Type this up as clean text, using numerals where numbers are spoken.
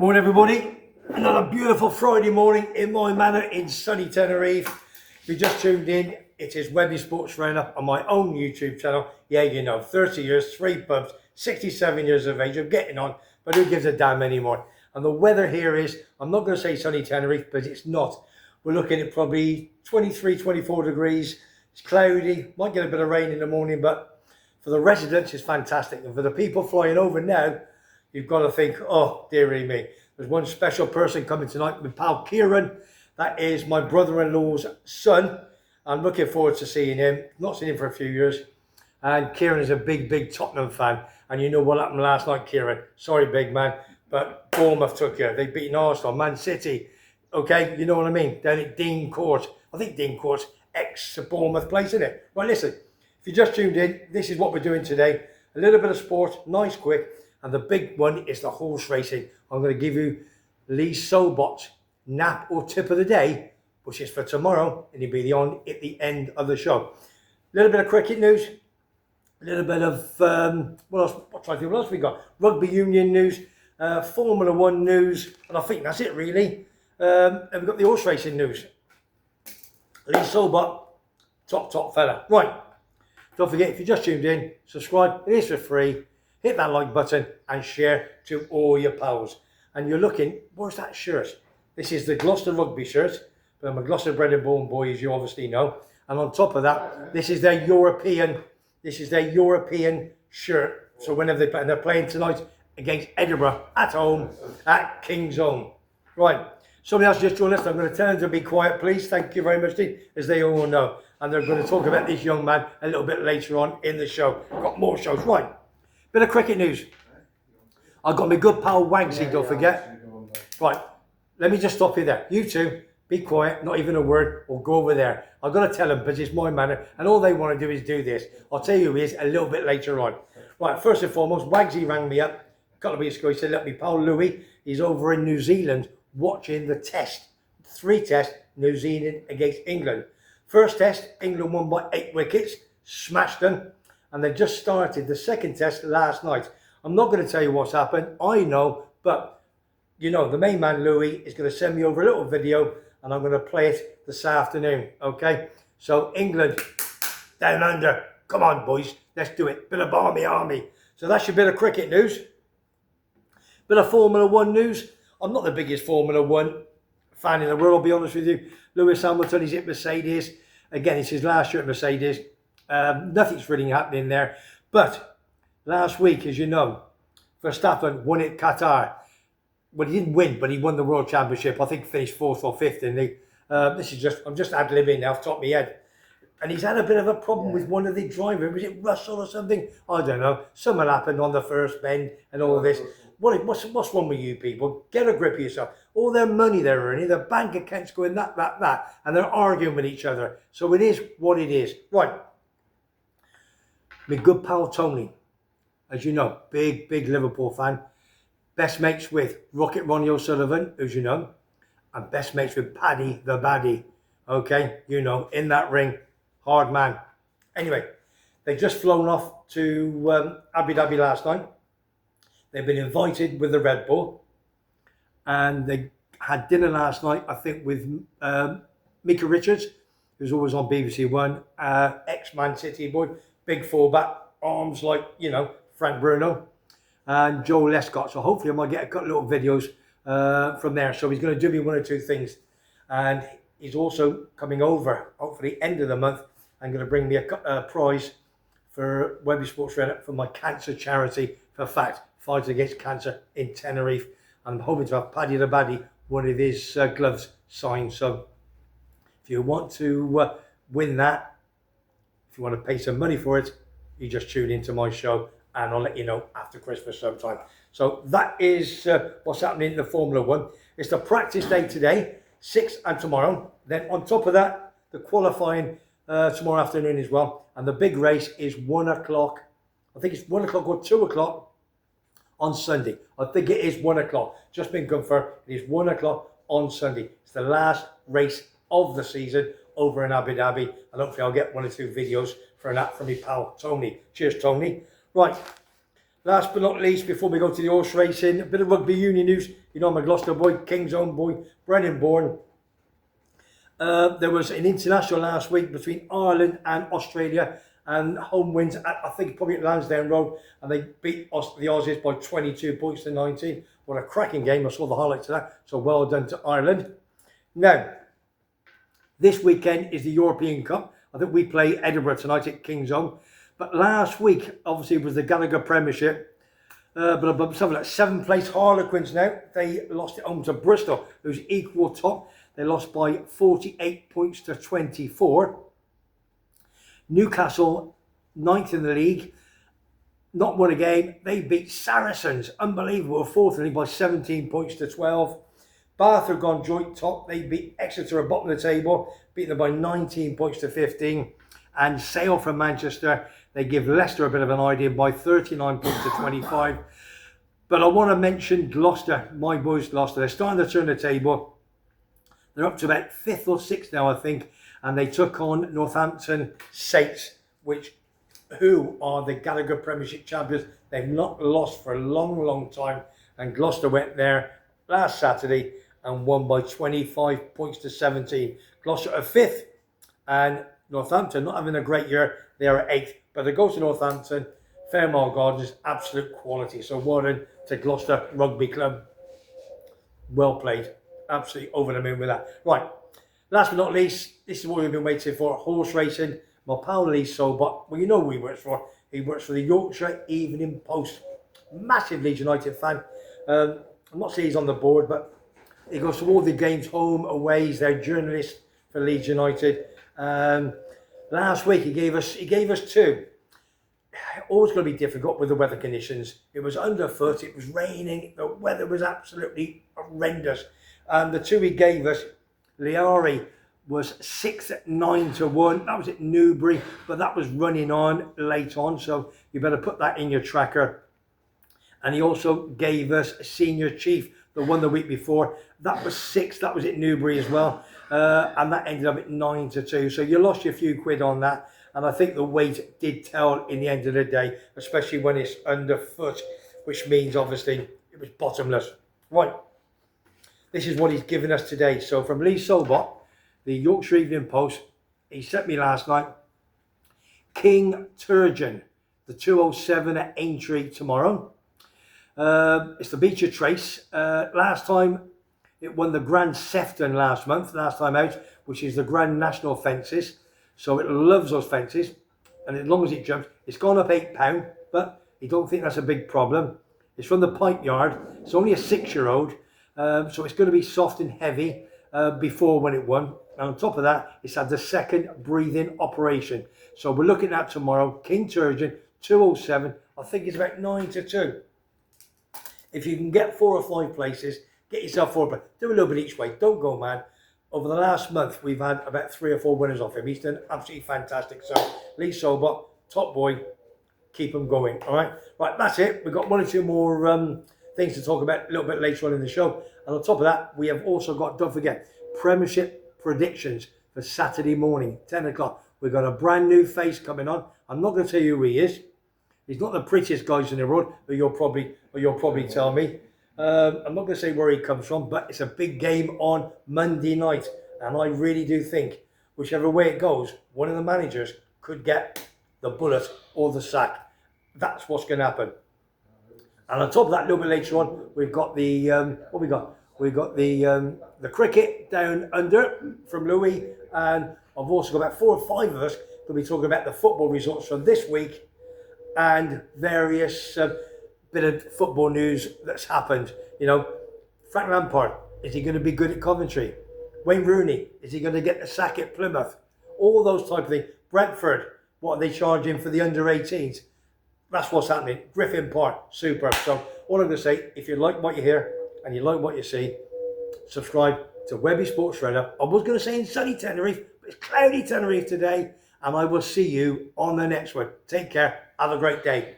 Morning everybody, another beautiful Friday morning in my manor in sunny Tenerife. If you just tuned in, it is Webby's Sports Roundup on my own YouTube channel. Yeah, you know, 30 years, 3 pubs, 67 years of age, I'm getting on, but who gives a damn anymore? And the weather here is, I'm not going to say sunny Tenerife, but it's not. We're looking at probably 23, 24 degrees. It's cloudy, might get a bit of rain in the morning, but for the residents it's fantastic. And for the people flying over now, you've got to think, oh, dearie me. There's one special person coming tonight, with pal Kieran. That is my brother-in-law's son. I'm looking forward to seeing him. Not seen him for a few years. And Kieran is a big Tottenham fan. And you know what happened last night, Kieran. Sorry, big man, but Bournemouth took you. They beat Arsenal, Man City. Okay, you know what I mean? Down at Dean Court. I think Dean Court's ex-Bournemouth place, isn't it? Right, listen. If you just tuned in, this is what we're doing today. A little bit of sport, nice, quick. And the big one is the horse racing. I'm going to give you Lee Sobot's nap or tip of the day, which is for tomorrow, and he'll be on at the end of the show. A little bit of cricket news, a little bit of, what else we got? Rugby union news, Formula 1 news, and I think that's it really. And we've got the horse racing news. Lee Sobot, top fella. Right, don't forget, if you just tuned in, subscribe, it is for free. Hit that like button and share to all your pals. And you're looking, where's that shirt? This is the Gloucester rugby shirt. But I'm a Gloucester bred and born boy, as you obviously know. And on top of that, this is their European shirt. So whenever they're playing tonight against Edinburgh at home at King's Own. Right, somebody else just joined us. I'm going to tell them to be quiet, please. Thank you very much, Steve, as they all know. And they're going to talk about this young man a little bit later on in the show. Got more shows. Right. Bit of cricket news. I've got my good pal Wagsy, don't forget. Right, let me just stop you there. You two, be quiet, not even a word, or go over there. I've got to tell them, because it's my manner, and all they want to do is do this. I'll tell you who he is a little bit later on. Right, first and foremost, Wagsy rang me up a couple of weeks ago. He said, look, my pal Louis, he's over in New Zealand watching the test. 3 tests, New Zealand against England. First test, England won by 8 wickets, smashed them. And they just started the second test last night. I'm not going to tell you what's happened. I know, but you know, the main man, Louis, is going to send me over a little video and I'm going to play it this afternoon, okay? So England, down under. Come on, boys, let's do it. Bit of Barmy Army. So that's your bit of cricket news. Bit of Formula 1 news. I'm not the biggest Formula 1 fan in the world, I'll be honest with you. Lewis Hamilton, he's at Mercedes. Again, it's his last year at Mercedes. Nothing's really happening there. But last week, as you know, Verstappen won at Qatar. Well, he didn't win, but he won the World Championship. I think finished 4th or 5th in the... I'm just ad-libbing now off the top of my head. And he's had a bit of a problem with one of the drivers. Was it Russell or something? I don't know. Something happened on the first bend and all this. What's wrong with you people? Get a grip of yourself. All their money they're earning, their bank accounts going that, and they're arguing with each other. So it is what it is. Right. My good pal Tony, as you know, big Liverpool fan. Best mates with Rocket Ronnie O'Sullivan, as you know. And best mates with Paddy the Baddie. Okay, you know, in that ring, hard man. Anyway, they just flown off to Abu Dhabi last night. They've been invited with the Red Bull. And they had dinner last night, I think, with Mika Richards, who's always on BBC One, ex-Man City boy. Big fullback, arms like, you know, Frank Bruno, and Joe Lescott. So hopefully I might get a couple little videos from there. So he's going to do me 1 or 2 things. And he's also coming over, hopefully end of the month, and going to bring me a prize for Webby's Sports Roundup for my cancer charity, for fact, Fights Against Cancer in Tenerife. And I'm hoping to have Paddy the Baddie, one of his gloves signed. So if you want to win that, if you want to pay some money for it, you just tune into my show and I'll let you know after Christmas sometime. So that is what's happening in the Formula 1. It's the practice day today, 6 and tomorrow. Then on top of that, the qualifying tomorrow afternoon as well. And the big race is 1 o'clock. I think it's 1 o'clock or 2 o'clock on Sunday. I think it is 1 o'clock. Just been confirmed. It is 1 o'clock on Sunday. It's the last race of the season over in Abu Dhabi, and hopefully I'll get 1 or 2 videos for that from my pal Tony. Cheers, Tony. Right, Last but not least, before we go to the horse racing, a bit of rugby union news. You know I'm a Gloucester boy, King's own boy, bred and born. There was an international last week between Ireland and Australia, and home wins at, I think, probably at Lansdowne Road, and they beat the Aussies by 22 points to 19. What a cracking game. I saw the highlights of that, so well done to Ireland. Now, this weekend is the European Cup. I think we play Edinburgh tonight at King's Own. But last week, obviously, was the Gallagher Premiership. But something like 7th place Harlequins now. They lost it home to Bristol, who's equal top. They lost by 48 points to 24. Newcastle, 9th in the league. Not won a game. They beat Saracens. Unbelievable. 4th in the league by 17 points to 12. Bath have gone joint top. They beat Exeter at bottom of the table. Beat them by 19 points to 15. And Sale from Manchester, they give Leicester a bit of an idea by 39 points to 25. But I want to mention Gloucester, my boys Gloucester. They're starting to turn the table. They're up to about 5th or 6th now, I think. And they took on Northampton Saints, who are the Gallagher Premiership champions. They've not lost for a long, long time. And Gloucester went there last Saturday and won by 25 points to 17. Gloucester are 5th, and Northampton, not having a great year, they are 8th. But it goes to Northampton, Fairmont Gardens, absolute quality. So well done to Gloucester Rugby Club. Well played. Absolutely over the moon with that. Right, last but not least, this is what we've been waiting for, horse racing. My pal Lee Sobot, well, you know who he works for. He works for the Yorkshire Evening Post. Massive Leeds United fan. I'm not saying he's on the board, but he goes to all the games, home, away. He's their journalist for Leeds United. Last week he gave us 2. Always going to be difficult with the weather conditions. It was underfoot, it was raining, the weather was absolutely horrendous. The 2 he gave us, Liari was 6th at 9 to 1. That was at Newbury, but that was running on late on, so you better put that in your tracker. And he also gave us Senior Chief, the one the week before. That was 6th, that was at Newbury as well. And that ended up at 9 to 2. So you lost your few quid on that. And I think the weight did tell in the end of the day, especially when it's underfoot, which means obviously it was bottomless. Right, this is what he's given us today. So from Lee Sobot, the Yorkshire Evening Post, he sent me last night, King Turgeon, the 207 at Aintree tomorrow. It's the Beecher Trace. Last time it won the Grand Sefton last time out, which is the Grand National Fences. So it loves those fences, and as long as it jumps, it's gone up £8, but you don't think that's a big problem. It's from the Pipe Yard. It's only a 6-year-old, so it's going to be soft and heavy before when it won. And on top of that, it's had the 2nd breathing operation. So we're looking at tomorrow, King Turgeon, 207. I think it's about 9 to 2. If you can get 4 or 5 places, get yourself 4 places. Do a little bit each way. Don't go mad. Over the last month, we've had about 3 or 4 winners off him. He's done absolutely fantastic. So, Lee Sobot, top boy, keep him going. All right. Right, that's it. We've got 1 or 2 more things to talk about a little bit later on in the show. And on top of that, we have also got, don't forget, Premiership predictions for Saturday morning, 10 o'clock. We've got a brand new face coming on. I'm not going to tell you who he is. He's not the prettiest guys in the world, but you'll probably tell me. I'm not going to say where he comes from, but it's a big game on Monday night. And I really do think, whichever way it goes, one of the managers could get the bullet or the sack. That's what's going to happen. And on top of that, a little bit later on, we've got the, what we got? We've got the cricket down under from Louis. And I've also got about 4 or 5 of us going to be talking about the football results from this week and various bit of football news that's happened. You know, Frank Lampard, is he going to be good at Coventry? Wayne Rooney, is he going to get the sack at Plymouth? All those type of things. Brentford, what are they charging for the under-18s? That's what's happening. Griffin Park, superb. So all I'm going to say, if you like what you hear and you like what you see, subscribe to Webby Sports Radar. I was going to say in sunny Tenerife, but it's cloudy Tenerife today. And I will see you on the next one. Take care. Have a great day.